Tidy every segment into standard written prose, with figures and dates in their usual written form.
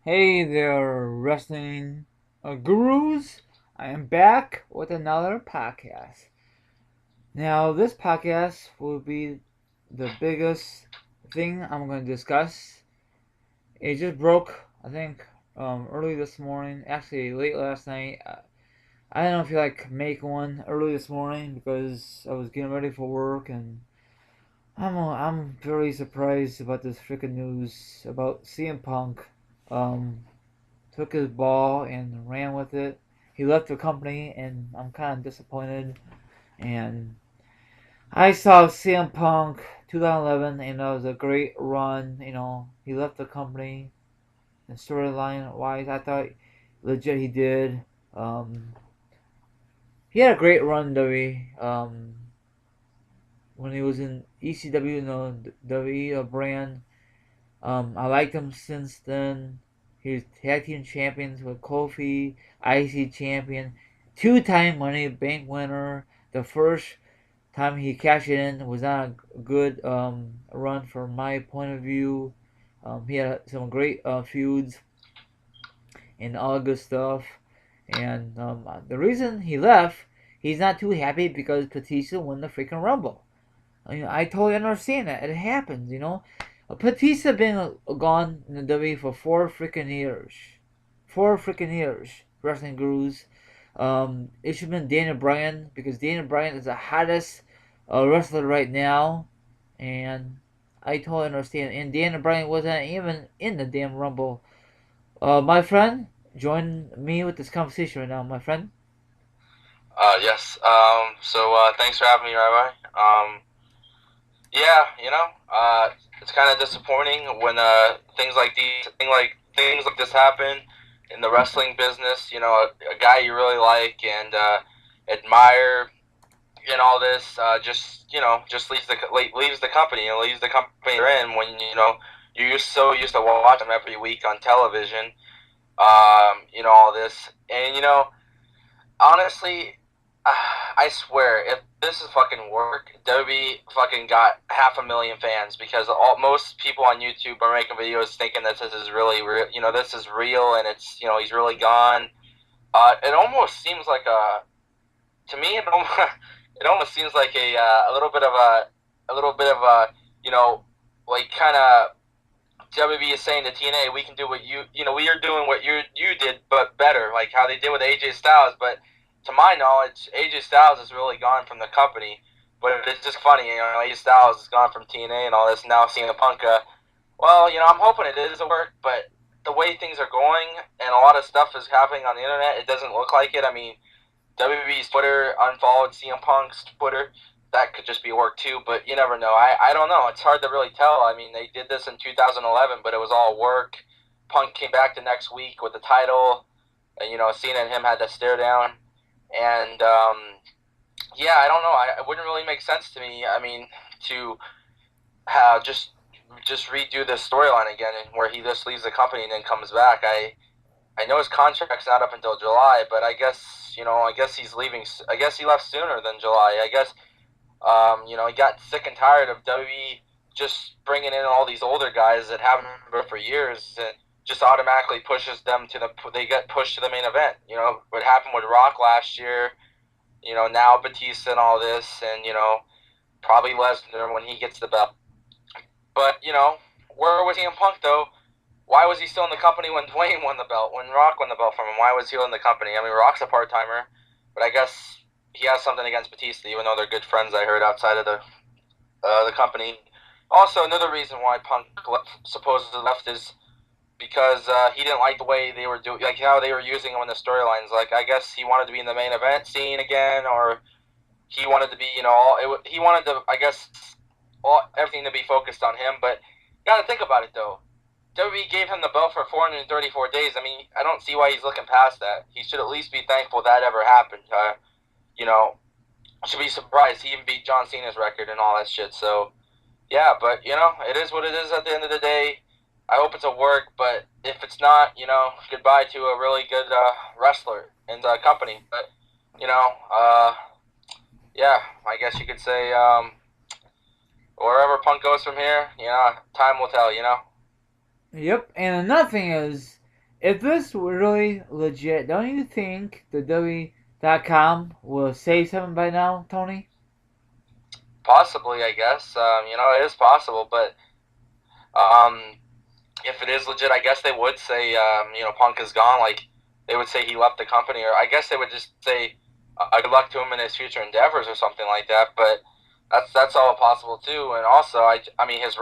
Hey there, wrestling gurus. I am back with another podcast. Now, this podcast will be the biggest thing I'm going to discuss. It just broke, I think, early this morning. Actually, late last night. I don't feel like make one early this morning because I was getting ready for work, and I'm very surprised about this freaking news about CM Punk. Um, took his ball and ran with it. He left the company, and I'm kind of disappointed. And I saw CM Punk 2011, and that was a great run. You know, he left the company, and storyline wise, I thought legit he did. Um, he had a great run, W. When he was in ECW, you know, WWE brand. I liked him since then. He was tag team champions with Kofi, IC champion, two-time Money in the Bank winner. The first time he cashed in was not a good run from my point of view. He had some great feuds and all good stuff. And the reason he left, he's not too happy because Batista won the freaking Rumble. I totally understand that. It happens, you know. Batista been gone in the W for 4 freaking years. 4 freaking years. Wrestling gurus. It should have been Daniel Bryan because Daniel Bryan is the hottest wrestler right now. And I totally understand. And Daniel Bryan wasn't even in the damn Rumble. My friend, join me with this conversation right now, my friend. Yes. Thanks for having me, Rabbi. Yeah, it's kind of disappointing when things like this happen in the wrestling business. You know, a guy you really like and admire and all this just leaves the company and leaves the company they're in when you're so used to watch them every week on television. All this and honestly, I swear, if this is fucking work, Dobie fucking got 500,000 fans because most people on YouTube are making videos thinking that this is really real. You know, this is real, and it's he's really gone. It almost seems like to me, it almost seems like a little bit of a like kind of WB is saying to TNA, we can do what we are doing what you did, but better, like how they did with AJ Styles, but to my knowledge, AJ Styles has really gone from the company. But it's just funny, AJ Styles has gone from TNA and all this. Now seeing a Punk, I'm hoping it is a work, but the way things are going and a lot of stuff is happening on the internet, it doesn't look like it. I mean, WWE's Twitter unfollowed CM Punk's Twitter. That could just be work too, but you never know. I don't know. It's hard to really tell. I mean, they did this in 2011, but it was all work. Punk came back the next week with the title. And, Cena and him had to stare down. And I don't know. It wouldn't really make sense to me. I mean, to just redo this storyline again, and where he just leaves the company and then comes back. I know his contract's not up until July, but I guess he's leaving. I guess he left sooner than July. I guess he got sick and tired of WWE just bringing in all these older guys that haven't been for years and just automatically pushes them they get pushed to the main event. You know, what happened with Rock last year, now Batista and all this, and, probably Lesnar when he gets the belt. But, where was CM Punk, though? Why was he still in the company when Dwayne won the belt, when Rock won the belt from him? Why was he in the company? I mean, Rock's a part-timer, but I guess he has something against Batista, even though they're good friends, I heard, outside of the company. Also, another reason why Punk supposedly left is because he didn't like the way they were doing, like how they were using him in the storylines. Like, I guess he wanted to be in the main event scene again, or he wanted to be, he wanted to, I guess, everything to be focused on him. But you got to think about it, though. WWE gave him the belt for 434 days. I mean, I don't see why he's looking past that. He should at least be thankful that ever happened. Should be surprised he even beat John Cena's record and all that shit. So, Yeah, but it is what it is at the end of the day. I hope it's a work, but if it's not, goodbye to a really good wrestler and company. But you know, uh, yeah, I guess you could say wherever Punk goes from here, time will tell. Yep. And another thing is, if this were really legit, don't you think the W.com will say something by now, Tony? Possibly, I guess. It is possible, but um, if it is legit, I guess they would say, Punk is gone. Like they would say he left the company, or I guess they would just say, good luck to him in his future endeavors, or something like that. But that's all possible too. And also, I mean, his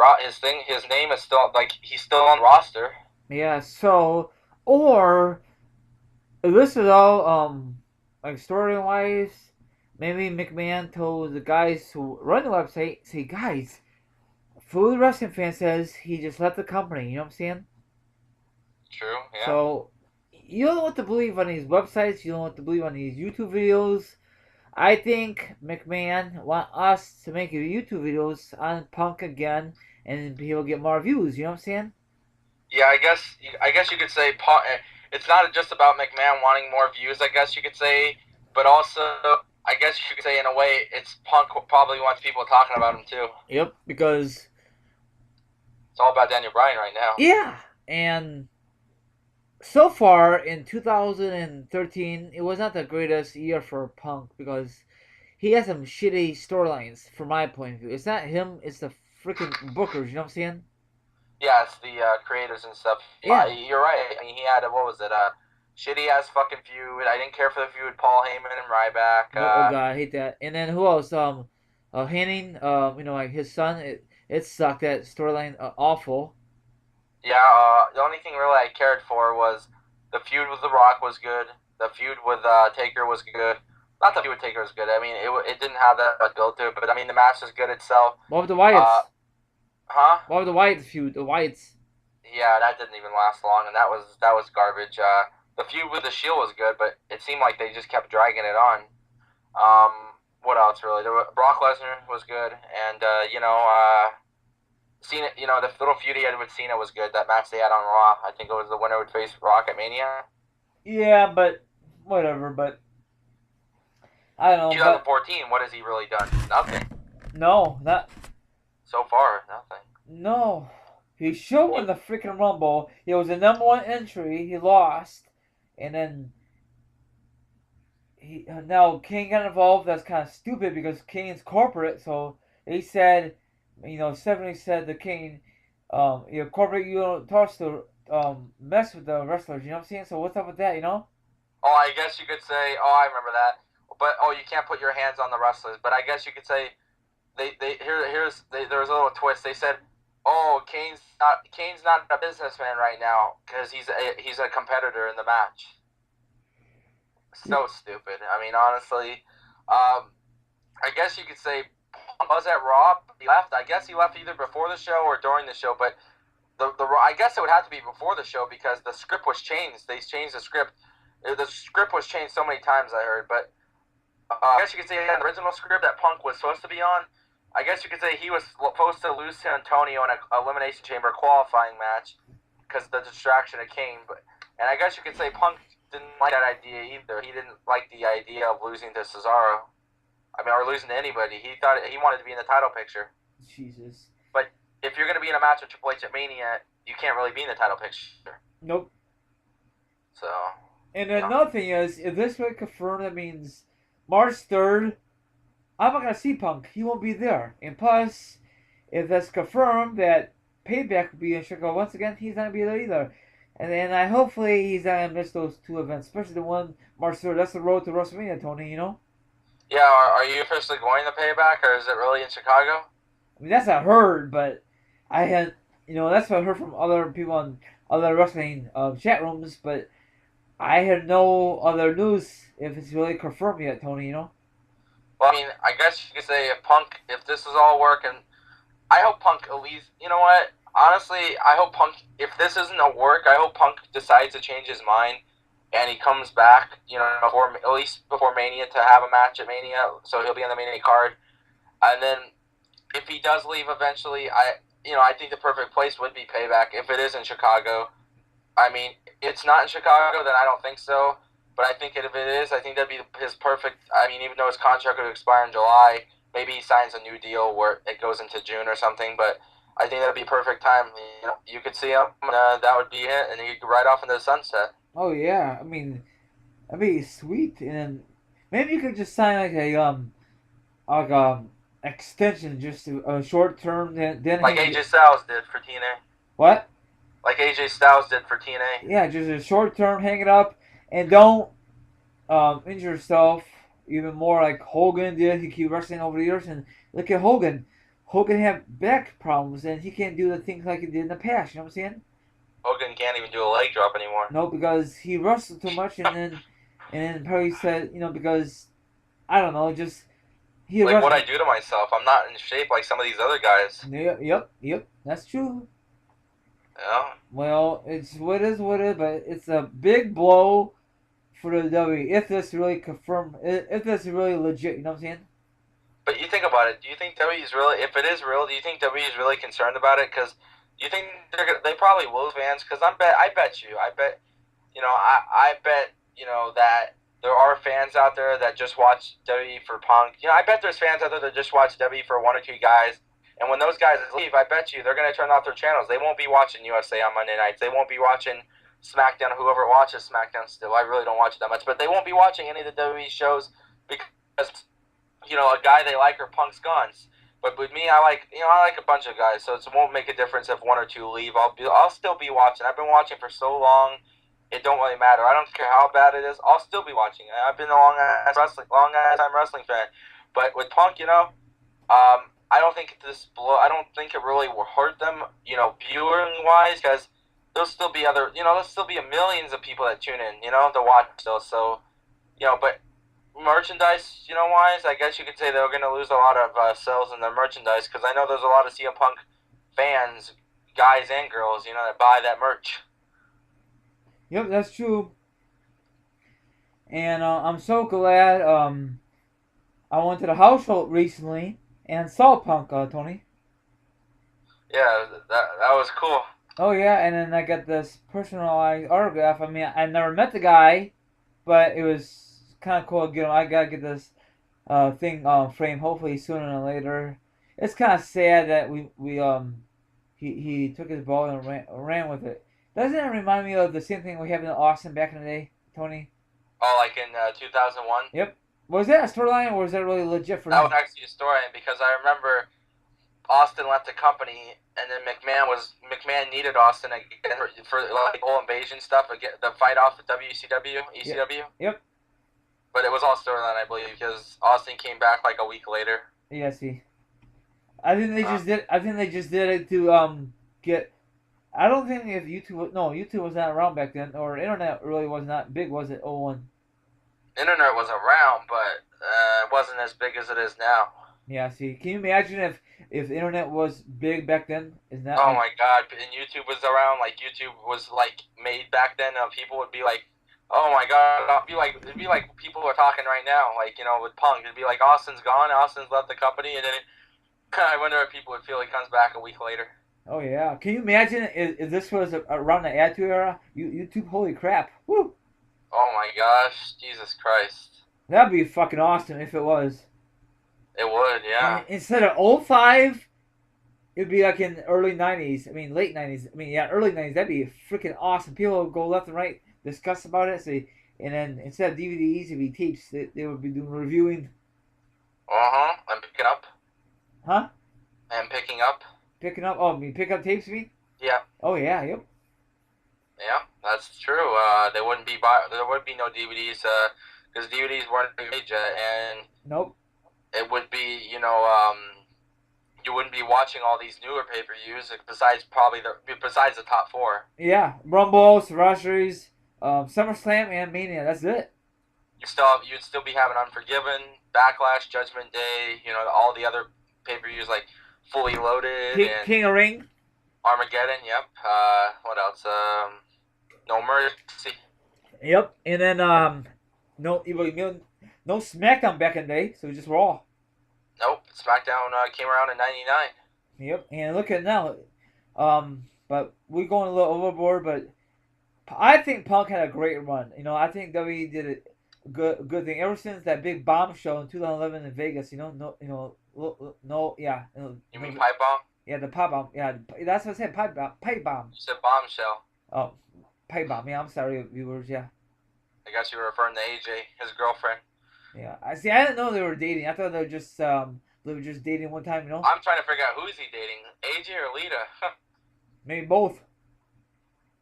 name is still like he's still on the roster. Yeah. So, or if this is all like story wise, maybe McMahon told the guys who run the website, say guys, Food Wrestling Fan says he just left the company. You know what I'm saying? True. Yeah. So you don't know what to believe on these websites. You don't know what to believe on these YouTube videos. I think McMahon want us to make YouTube videos on Punk again, and he'll get more views. You know what I'm saying? Yeah, I guess you could say it's not just about McMahon wanting more views. I guess you could say, but also I guess you could say in a way it's Punk probably wants people talking about him too. Yep. Because It's all about Daniel Bryan right now. yeah, and so far in 2013, it was not the greatest year for Punk because he has some shitty storylines from my point of view. It's not him, it's the freaking bookers, you know what I'm saying? Yeah, it's the creators and stuff. Yeah. You're right. I mean, he had what was it? Shitty ass fucking feud. I didn't care for the feud with Paul Heyman and Ryback. Oh, oh god, I hate that. And then who else? Henning, like his son, it sucked. That storyline, awful. Yeah. The only thing really I cared for was the feud with The Rock was good. The feud with Taker was good. Not the feud with Taker was good. I mean, it didn't have that much build to it, but I mean, the match was good itself. What with the Wyatts? Huh? What with the Wyatts feud? The Wyatts. Yeah, that didn't even last long, and that was garbage. The feud with the Shield was good, but it seemed like they just kept dragging it on. What else really? Brock Lesnar was good, and Cena. The little feud he had with Cena was good. That match they had on Raw, I think it was the winner would face Rock at Mania. Yeah, but whatever. But I don't know. But 2014, what has he really done? Nothing. no, not So far, nothing. no. He should win the freaking Rumble. He was the number one entry. He lost, and then now King got involved. That's kind of stupid because King's corporate. So they said, Stephanie said to King, corporate, you don't touch to mess with the wrestlers. You know what I'm saying? So what's up with that? Oh, I guess you could say. Oh, I remember that. But you can't put your hands on the wrestlers. But I guess you could say there was a little twist. They said, "Oh, Kane's not a businessman right now because he's a competitor in the match." So stupid. I mean, honestly, I guess you could say was at Raw. He left. I guess he left either before the show or during the show. But I guess it would have to be before the show because the script was changed. They changed the script. The script was changed so many times. I heard, but I guess you could say the original script that Punk was supposed to be on. I guess you could say he was supposed to lose to Antonio in an Elimination Chamber qualifying match because of the distraction of Kane. And I guess you could say Punk didn't like that idea either. He didn't like the idea of losing to Cesaro. I mean, or losing to anybody. He thought he wanted to be in the title picture. Jesus. But if you're going to be in a match with Triple H at Mania, you can't really be in the title picture. Nope. So. And another thing is, if this were confirmed, that means March 3rd, I'm not going to see Punk. He won't be there. And plus, if that's confirmed that Payback will be in Chicago once again, he's not going to be there either. And then hopefully he's not going to miss those two events, especially the one March 3rd. That's the road to WrestleMania, Tony, Yeah, are you officially going to Payback, or is it really in Chicago? I mean, that's what I heard, but I had, that's what I heard from other people on other wrestling chat rooms, but I had no other news if it's really confirmed yet, Tony, Well, I mean, I guess you could say if this is all working, I hope Punk at least, you know what? Honestly, I hope Punk, if this isn't a work, I hope Punk decides to change his mind and he comes back, at least before Mania to have a match at Mania, so he'll be on the Mania card. And then if he does leave eventually, I think the perfect place would be Payback. If it is in Chicago, I mean, it's not in Chicago, then I don't think so. But I think if it is, I think that'd be his perfect. I mean, even though his contract would expire in July, maybe he signs a new deal where it goes into June or something. But I think that'd be perfect time. You could see him. That would be it, and he could ride off into the sunset. Oh yeah, I mean that'd be sweet. And then maybe you could just sign like extension, just a short term. Then Like hang AJ Styles did for TNA. what? Like AJ Styles did for TNA. Yeah, just a short term, hang it up, and don't injure yourself even more like Hogan did. He keep wrestling over the years, and look at Hogan. Hogan had back problems, and he can't do the things like he did in the past. You know what I'm saying? Hogan can't even do a leg drop anymore. No, because he wrestled too much, and then probably said, because I don't know, just he Like what wrestled. I do to myself, I'm not in shape like some of these other guys. Yep, that's true. You know? Well, it's what is, but it's a big blow for the W if this really confirmed, if this is really legit. You know what I'm saying? But you think about it. Do you think W is really, if it is real, do you think W is really concerned about it? Because you think they probably will fans? Because I bet I bet that there are fans out there that just watch W for Punk. I bet there's fans out there that just watch W for one or two guys. And when those guys leave, I bet you they're gonna turn off their channels. They won't be watching USA on Monday nights. They won't be watching SmackDown. Whoever watches SmackDown still, I really don't watch it that much, but they won't be watching any of the WWE shows because a guy they like or Punk's gone. But with me, I like a bunch of guys, so it won't make a difference if one or two leave. I'll still be watching. I've been watching for so long, it don't really matter. I don't care how bad it is. I'll still be watching. I've been a long ass time wrestling fan. But with Punk, I don't think I don't think it really will hurt them, viewing wise, because there'll still be there'll still be millions of people that tune in, to watch still. So, but merchandise, wise, I guess you could say they're going to lose a lot of sales in their merchandise because I know there's a lot of CM Punk fans, guys and girls, that buy that merch. Yep, that's true. And I'm so glad. I went to the house show recently and saw Punk, Tony. Yeah, that was cool. Oh yeah, and then I got this personalized autograph. I mean, I never met the guy, but it was kind of cool. I gotta get this thing framed hopefully sooner than later. It's kind of sad that he took his ball and ran with it. Doesn't it remind me of the same thing we had in Austin back in the day, Tony? Oh, like in 2001? Yep. Was that a storyline or was that really legit for That him? was actually a storyline because I remember Austin left the company, and then McMahon needed Austin again for like the whole invasion stuff, again, the fight off with WCW, ECW. Yep. But it was all storyline, I believe, because Austin came back like a week later. Yeah. See, I think they just did. I think they just did it to get. I don't think if YouTube. No, YouTube was not around back then, or internet really was not big, was it? Oh one. Internet was around, but it wasn't as big as it is now. Yeah. See, can you imagine if the internet was big back then? Is that? Oh my God! And YouTube was around. Like YouTube was like made back then. People would be like, "Oh my God!" It'd be like people are talking right now. Like with Punk, it'd be like Austin's gone. Austin's left the company, and then I wonder if people would feel he comes back a week later. Oh yeah. Can you imagine if this was around the Attitude Era? YouTube, holy crap! Woo! Oh my gosh, Jesus Christ! That'd be fucking awesome if it was. It would, yeah. And instead of '05, it'd be like in early '90s. I mean, late '90s. I mean, yeah, early '90s. That'd be freaking awesome. People would go left and right, discuss about it. And then instead of DVDs, it'd be tapes. They would be doing reviewing. I'm picking up. Huh? I'm picking up. Picking up. Oh, I mean, pick up tapes, you mean? Yeah. Oh yeah, yep. Yeah, that's true. There would be no DVDs because DVDs weren't made yet, and Nope. it would be you wouldn't be watching all these newer pay-per-views besides the top four. Yeah, Rumble, Sorceries, SummerSlam, and Mania. That's it. You'd still be having Unforgiven, Backlash, Judgment Day. All the other pay-per-views like Fully Loaded and King of Ring. Armageddon. Yep. What else? No Mercy. Yep. And then no SmackDown back in the day, so just Raw. Nope. SmackDown came around in '99. Yep. And look at now. But we're going a little overboard. But I think Punk had a great run. I think WWE did a good thing ever since that big bomb show in 2011 in Vegas. No, yeah, You mean Pipe Bomb? yeah, the pipe bomb. Yeah, that's what I said. Pipe bomb. Pipe bomb. You said Bombshell. Oh, pipe bomb. Yeah, I'm sorry, viewers. Yeah, I guess you were referring to AJ, his girlfriend. yeah. I see. I didn't know they were dating. I thought they were just dating one time. I'm trying to figure out who's he dating, AJ or Lita. Maybe both.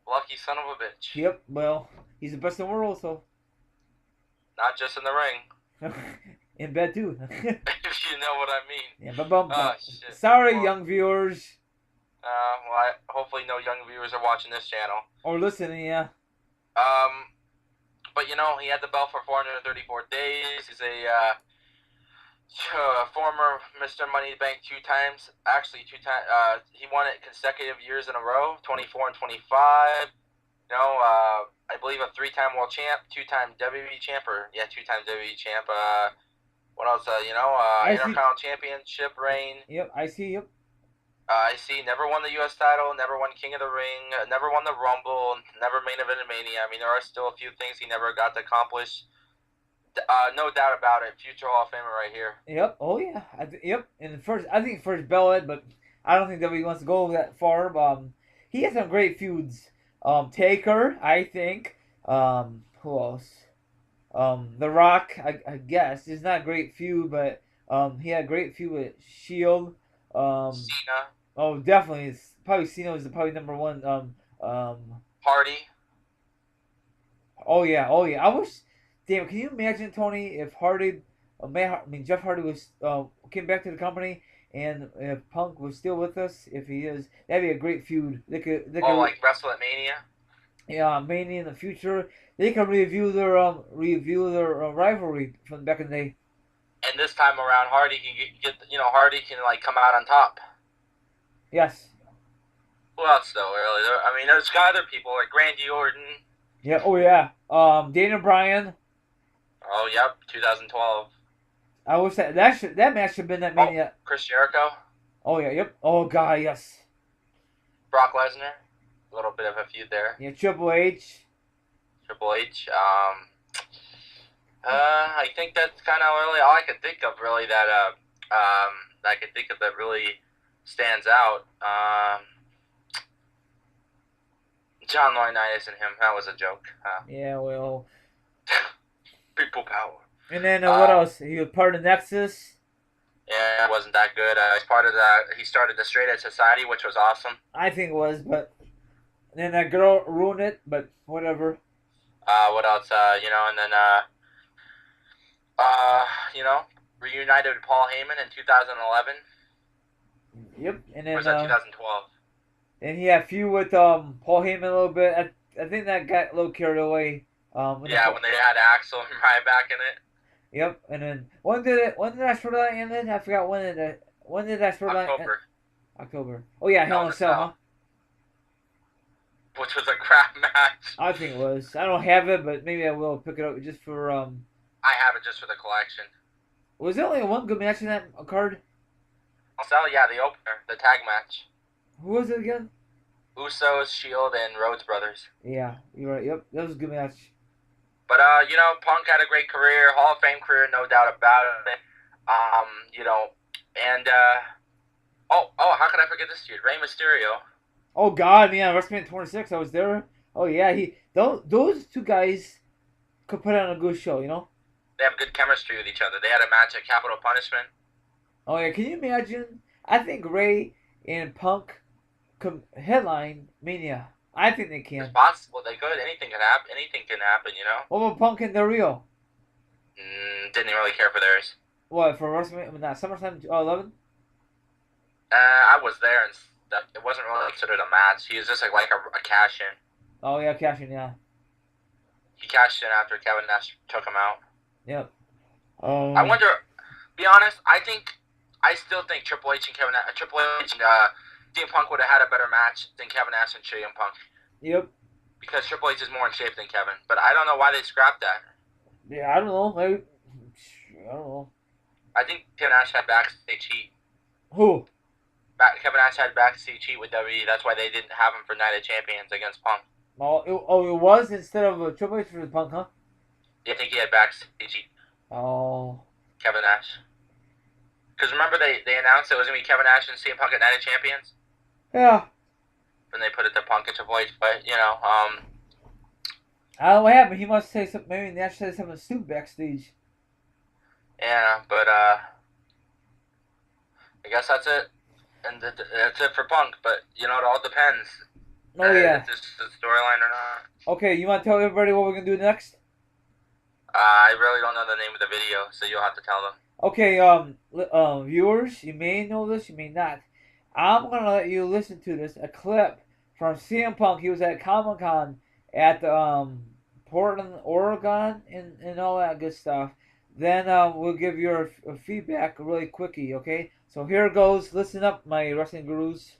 Lucky son of a bitch. Yep. Well, he's the best in the world, so Not just in the ring. in bed too. If you know what I mean. Yeah, but Shit. sorry, Well, young viewers hopefully no young viewers are watching this channel. or listening. Yeah. But he had the belt for 434 days. He's a former Mr. Money in the Bank 2 times. Actually, 2 times. He won it consecutive years in a row, 24 and 25. I believe a 3-time world champ, 2-time WWE champ, or 2-time WWE champ. What else? Intercontinental Championship reign. Yep, I see. Yep. I see. Never won the U.S. title. Never won King of the Ring. Never won the Rumble. Never main evented Mania. I mean, there are still a few things he never got to accomplish. No doubt about it. Future Hall of Famer right here. Yep. Oh yeah. Yep. And I think first Bellhead, but I don't think WWE wants to go that far. He has some great feuds. Taker, I think. Who else? The Rock, I guess. It's not a great feud, but he had a great feud with Shield. Cena. Oh, definitely. It's probably Cena is probably number one. Hardy. Oh yeah. Oh yeah. I wish. Damn. Can you imagine, Tony, if Hardy, Jeff Hardy was came back to the company, and if Punk was still with us, if he is, that'd be a great feud. They could. Like Wrestle at Mania. Yeah, mainly in the future, they can review their rivalry from back in the day. And this time around, Hardy can Hardy can like come out on top. Yes. Who else though? Really? There's got other people like Randy Orton. Yeah. Oh yeah. Daniel Bryan. Oh yep, 2012. I wish that match should have been that Mania. Chris Jericho. Oh yeah. Yep. Oh god. Yes. Brock Lesnar. A little bit of a feud there. Yeah. Triple H. I think that's kind of really all I could think of. Really, that really stands out. John Laurinaitis and him. That was a joke. Yeah. Well. People power. And then what else? He was part of Nexus. Yeah, it wasn't that good. He's part of that. He started the Straight Edge Society, which was awesome. I think it was, but then that girl ruined it. But whatever. What else? And then reunited with Paul Heyman in 2011. Yep, and then or was that 2012? And he had a feud with Paul Heyman a little bit. I think that got a little carried away. When they had Axel and Ryback in it. Yep, and then when did that storyline end? I forgot when did that storyline end? October. Oh yeah, Hell in a Cell, huh? Which was a crap match. I think it was. I don't have it, but maybe I will pick it up just for I have it just for the collection. Was there only one good match in that card? So yeah, the opener, the tag match. Who was it again? Usos, Shield, and Rhodes Brothers. Yeah, you're right. Yep, that was a good match. But Punk had a great career, Hall of Fame career, no doubt about it. How could I forget this dude? Rey Mysterio. Oh God, man, WrestleMania 26, I was there. Oh yeah, those two guys could put on a good show, They have good chemistry with each other. They had a match at Capital Punishment. Oh yeah, can you imagine? I think Ray and Punk could headline Mania. I think they can. It's possible. They could. Anything can happen. What about Punk and Del Rio? Didn't really care for theirs. What, for WrestleMania? Not SummerSlam 11? I was there, and it wasn't really considered a match. He was just like a cash-in. Oh yeah, cash-in, yeah. He cashed in after Kevin Nash took him out. Yep. I wonder. Be honest. I still think Triple H and CM Punk would have had a better match than Kevin Nash and CM Punk. Yep. Because Triple H is more in shape than Kevin. But I don't know why they scrapped that. Yeah, I don't know. I don't know. I think Kevin Nash had backstage heat. Who? Kevin Nash had backstage heat with WWE. That's why they didn't have him for Night of Champions against Punk. It was instead of Triple H for Punk, huh? Yeah, I think he had backstage heat. Oh. Kevin Nash. Because remember they announced it was going to be Kevin Nash and CM Punk at Night of Champions? Yeah. And they put it to Punk and Triple H. But, you know, I don't know what happened. He must say something. Maybe Nash said something stupid backstage. yeah, but I guess that's it. And that's it for Punk. But, you know, it all depends. Oh, yeah. If this is a storyline or not. Okay, you want to tell everybody what we're going to do next? I really don't know the name of the video, so you'll have to tell them. Okay, viewers, you may know this, you may not. I'm gonna let you listen to this, a clip from CM Punk. He was at ComicCon at Portland, Oregon, and all that good stuff. Then we'll give your feedback really quickie, okay? So here goes. Listen up, my wrestling gurus.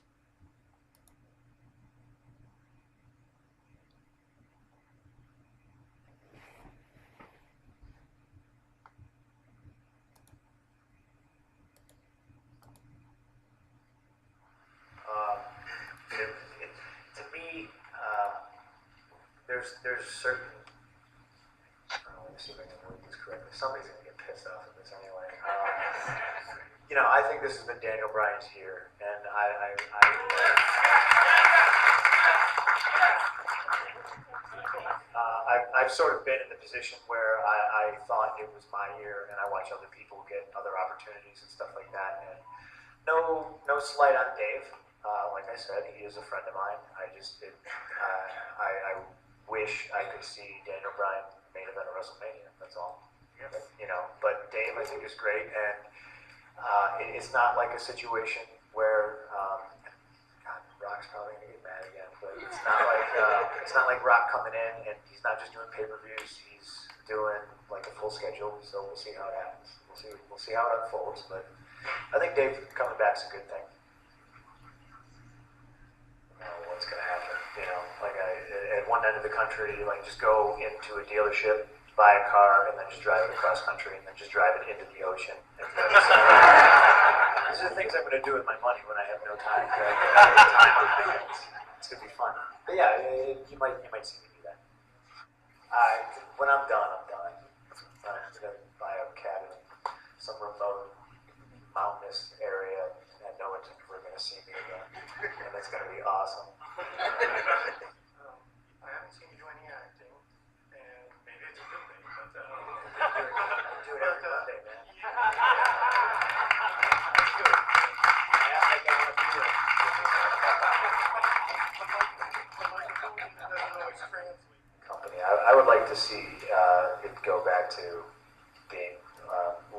To me, there's certain. Let me see if I can word this correctly. Somebody's gonna get pissed off at this anyway. I think this has been Daniel Bryan's year, and I've sort of been in the position where I thought it was my year, and I watch other people get other opportunities and stuff like that. And no slight on Dave. Like I said, he is a friend of mine. I wish I could see Daniel Bryan main event of WrestleMania. That's all. But Dave I think is great, and it's not like a situation where God, Rock's probably gonna get mad again, but it's not like Rock coming in and he's not just doing pay-per-views. He's doing like a full schedule. So we'll see how it happens. We'll see how it unfolds. But I think Dave coming back is a good thing. What's going to happen? At one end of the country, just go into a dealership, buy a car, and then just drive it across country, and then just drive it into the ocean. These are the things I'm going to do with my money when I have no time. It's going to be fun. But yeah, you might see me do that. When I'm done, I'm done. I'm going to buy a cabin in some remote mountainous area, and no one's ever going to see me again, and it's going to be awesome. I haven't seen you do any acting, and maybe it's a good thing, but I do it every Monday, man. That's good. Yeah, I gotta do it. Company. I would like to see it go back to being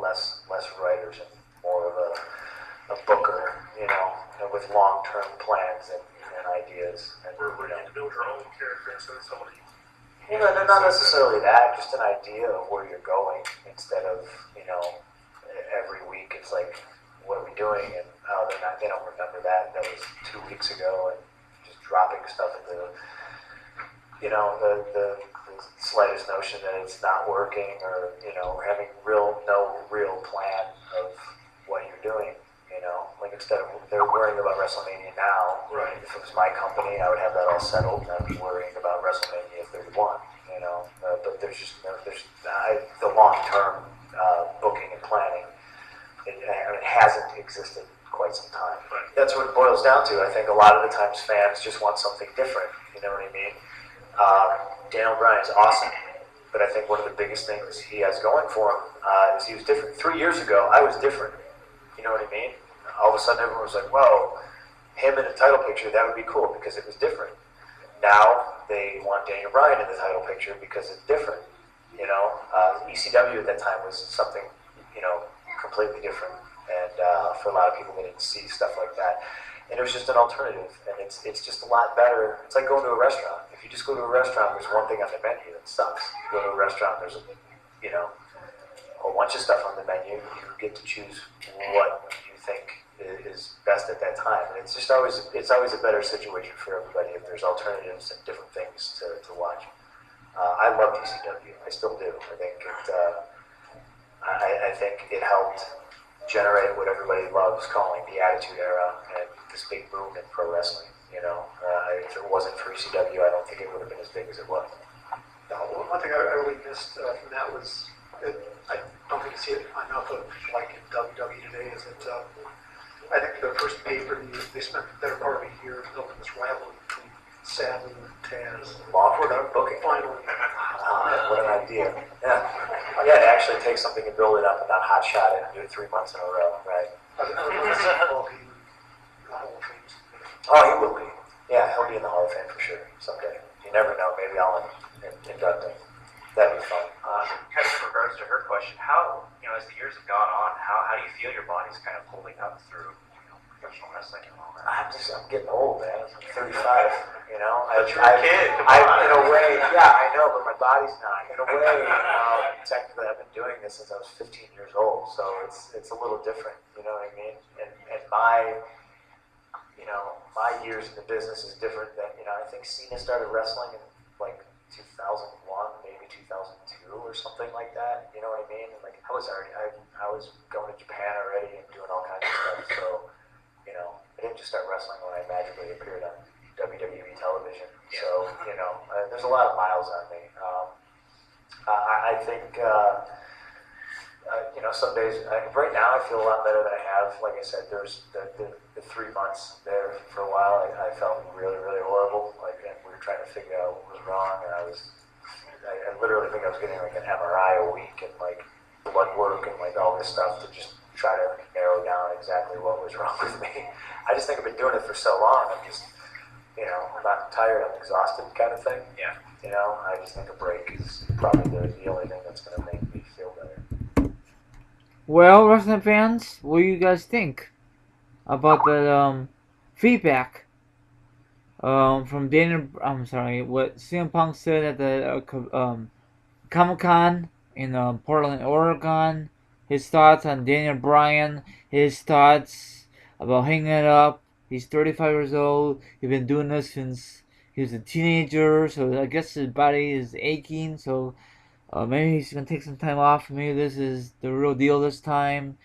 less writers and more of a booker, with long-term plans and ideas. And, Where you can build your own character instead of somebody. They're not necessarily that, just an idea of where you're going instead of, every week it's like, what are we doing? And they don't remember that. That was 2 weeks ago, and just dropping stuff at the slightest notion that it's not working, or, having no real plan of what you're doing. Instead of they're worrying about WrestleMania now. Right. If it was my company, I would have that all settled, and I'd be worrying about WrestleMania 31. But there's the long-term booking and planning. It hasn't existed quite some time. Right. That's what it boils down to. I think a lot of the times fans just want something different. You know what I mean? Daniel Bryan is awesome, but I think one of the biggest things he has going for him is he was different. 3 years ago, I was different. You know what I mean? All of a sudden, everyone was like, "Whoa, him in a title picture, that would be cool," because it was different. Now they want Daniel Bryan in the title picture because it's different. ECW at that time was something, completely different, and for a lot of people, they didn't see stuff like that. And it was just an alternative, and it's just a lot better. It's like going to a restaurant. If you just go to a restaurant, there's one thing on the menu that sucks. You go to a restaurant, there's a whole bunch of stuff on the menu. You get to choose what you think is best at that time, and it's always a better situation for everybody if there's alternatives and different things to watch. I love ECW. I still do. I think it helped generate what everybody loves calling the Attitude Era and this big boom in pro wrestling. If it wasn't for ECW, I don't think it would have been as big as it was. One thing I really missed from that was, I don't think you see it enough of like in WWE today, is that I think their first pay-per-view, they spent the better part of a year building this rivalry between Sabu and Taz. Lawford booking. Finally. What an idea. Yeah, to actually take something and build it up and not hot shot it and do it 3 months in a row, right? Oh, he will be. Yeah, he'll be in the Hall of Fame for sure someday. You never know. Maybe I'll induct him. That'd be fun. Kind of in regards to her question, how, as the years have gone on, how do you feel your body's kind of holding up through professional wrestling and all that? I'm getting old, man. I'm 35. But you're a kid. In a way, yeah, I know, but my body's not. In a way, technically, I've been doing this since I was 15 years old, so it's a little different. You know what I mean? And my years in the business is different than I think Cena started wrestling in like 2001, maybe 2002 or something like that. You know what I mean? And like I was going to Japan already and doing all kinds of stuff. So I didn't just start wrestling when I magically appeared on WWE television. So there's a lot of miles on me. I think. Some days, right now I feel a lot better than I have. Like I said, there's the 3 months there for a while. I felt really, really horrible. Like, and we were trying to figure out what was wrong, and I literally think I was getting like an MRI a week and like blood work and like all this stuff to just try to narrow down exactly what was wrong with me. I just think I've been doing it for so long. I'm just, I'm not tired. I'm exhausted, kind of thing. Yeah. I just think a break is probably the only thing that's going to make me feel better. Well, wrestling fans, what do you guys think about the feedback from Daniel? I'm sorry, what CM Punk said at the ComicCon in Portland, Oregon. His thoughts on Daniel Bryan. His thoughts about hanging it up. He's 35 years old. He's been doing this since he was a teenager, so I guess his body is aching. So. Maybe he's gonna take some time off. Maybe this is the real deal this time.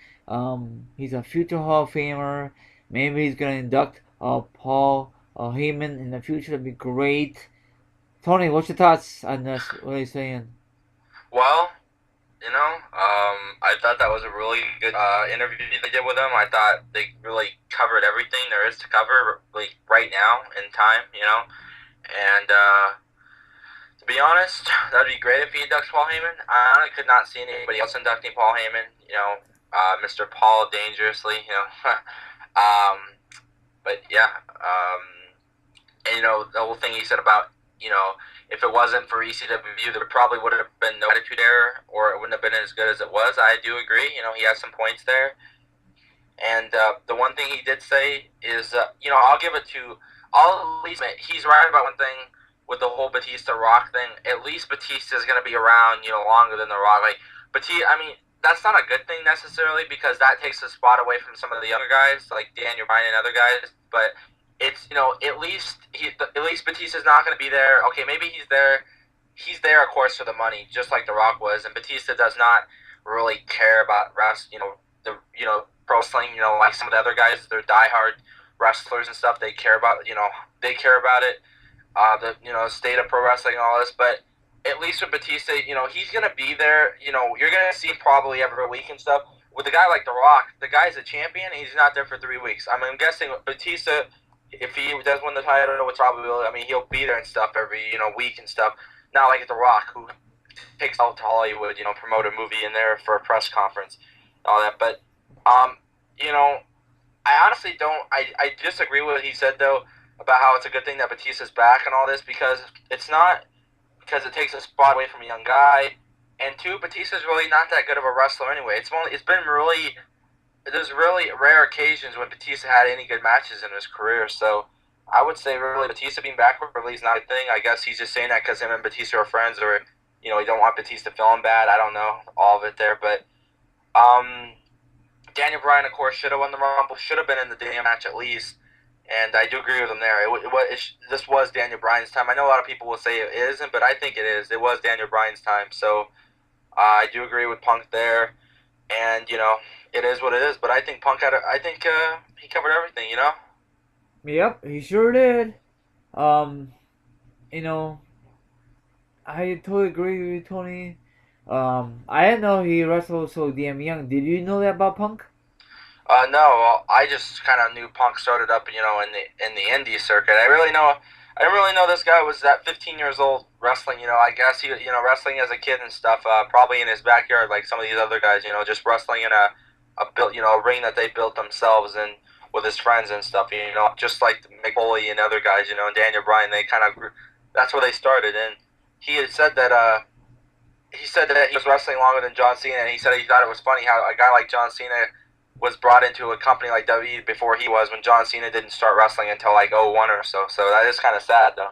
He's a future Hall of Famer. Maybe he's gonna induct Paul Heyman in the future. That'd be great. Tony, what's your thoughts on this? What are you saying? Well, I thought that was a really good interview they did with him. I thought they really covered everything there is to cover, like right now in time, and. To be honest, that'd be great if he inducts Paul Heyman. I could not see anybody else inducting Paul Heyman. Mr. Paul Dangerously. But yeah, and the whole thing he said about if it wasn't for ECW, there probably would have been no Attitude Era, or it wouldn't have been as good as it was. I do agree. He has some points there. And the one thing he did say is, I'll give it to. I'll at least admit he's right about one thing. With the whole Batista Rock thing, at least Batista is going to be around, longer than The Rock. Like, that's not a good thing necessarily, because that takes a spot away from some of the younger guys, like Daniel Bryan and other guys. But it's, at least Batista's not going to be there. Okay, maybe he's there. He's there, of course, for the money, just like The Rock was. And Batista does not really care about pro wrestling. Like some of the other guys, they're diehard wrestlers and stuff. They care about, it. The state of pro wrestling and all this, but at least with Batista, he's gonna be there. You're gonna see him probably every week and stuff. With a guy like The Rock, the guy's a champion, and he's not there for 3 weeks. I'm guessing Batista, if he does win the title, which probably will, he'll be there and stuff every week and stuff. Not like The Rock, who takes out to Hollywood, promote a movie in there for a press conference, all that. But I honestly don't. I disagree with what he said though, about how it's a good thing that Batista's back and all this, because it's not, because it takes a spot away from a young guy, and two, Batista's really not that good of a wrestler anyway. There's really rare occasions when Batista had any good matches in his career, so I would say really Batista being back really is not a thing. I guess he's just saying that because him and Batista are friends, or he don't want Batista feeling bad. I don't know all of it there, but Daniel Bryan, of course, should have won the Rumble, should have been in the damn match at least. And I do agree with him there. This was Daniel Bryan's time. I know a lot of people will say it isn't, but I think it is. It was Daniel Bryan's time. So I do agree with Punk there. and it is what it is. But I think Punk I think he covered everything. Yep, he sure did. Um, you know, I totally agree with you, Tony. I didn't know he wrestled so damn young. Did you know that about Punk? No, well, I just kind of knew Punk started up, in the indie circuit. I didn't really know this guy was that 15 years old wrestling. I guess he, wrestling as a kid and stuff. Probably in his backyard, like some of these other guys. Just wrestling in a ring that they built themselves and with his friends and stuff. Just like Mick Foley and other guys. And Daniel Bryan. They kind of that's where they started. And he had said that. He said that he was wrestling longer than John Cena, and he said he thought it was funny how a guy like John Cena was brought into a company like WWE before he was, when John Cena didn't start wrestling until like '01 or so. So that is kind of sad, though.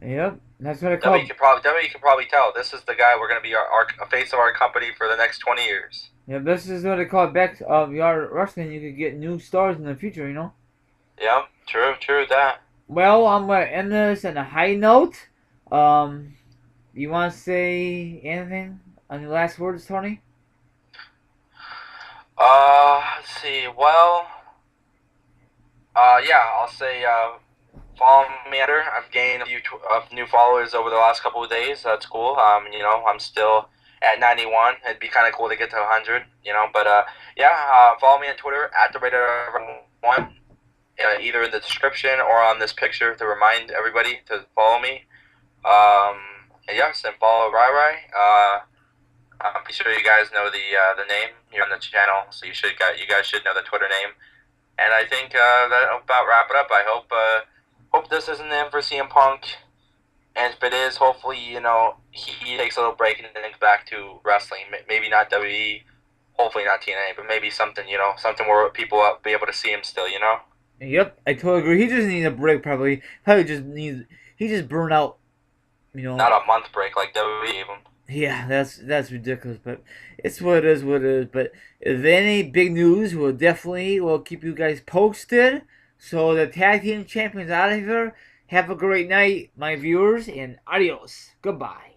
Yep, that's what I call. WWE can probably tell this is the guy we're going to be our face of our company for the next 20 years. Yeah, this is what they call back of your wrestling. You could get new stars in the future, Yeah, true that. Well, I'm gonna end this on a high note. You want to say anything on your last words, Tony? Let's see. Well, yeah, I'll say follow me under. I've gained a few new followers over the last couple of days. That's cool. I'm still at 91. It'd be kind of cool to get to 100. But yeah, follow me on Twitter at the Raider1. Either in the description or on this picture to remind everybody to follow me. And yes, and follow Rai Rai. I'm pretty sure you guys know the name. You're on the channel, so you guys should know the Twitter name. And I think that'll about wrap it up. I hope this isn't the end for CM Punk. And if it is, hopefully he takes a little break and then gets back to wrestling. Maybe not WWE, hopefully not TNA, but maybe something something where people will be able to see him still. Yep, I totally agree. He just needs a break, probably. He just burned out. Not a month break like WWE gave him. Yeah, that's ridiculous, but it's what it is. But if any big news, we'll keep you guys posted. So the tag team champions out of here. Have a great night, my viewers, and adios. Goodbye.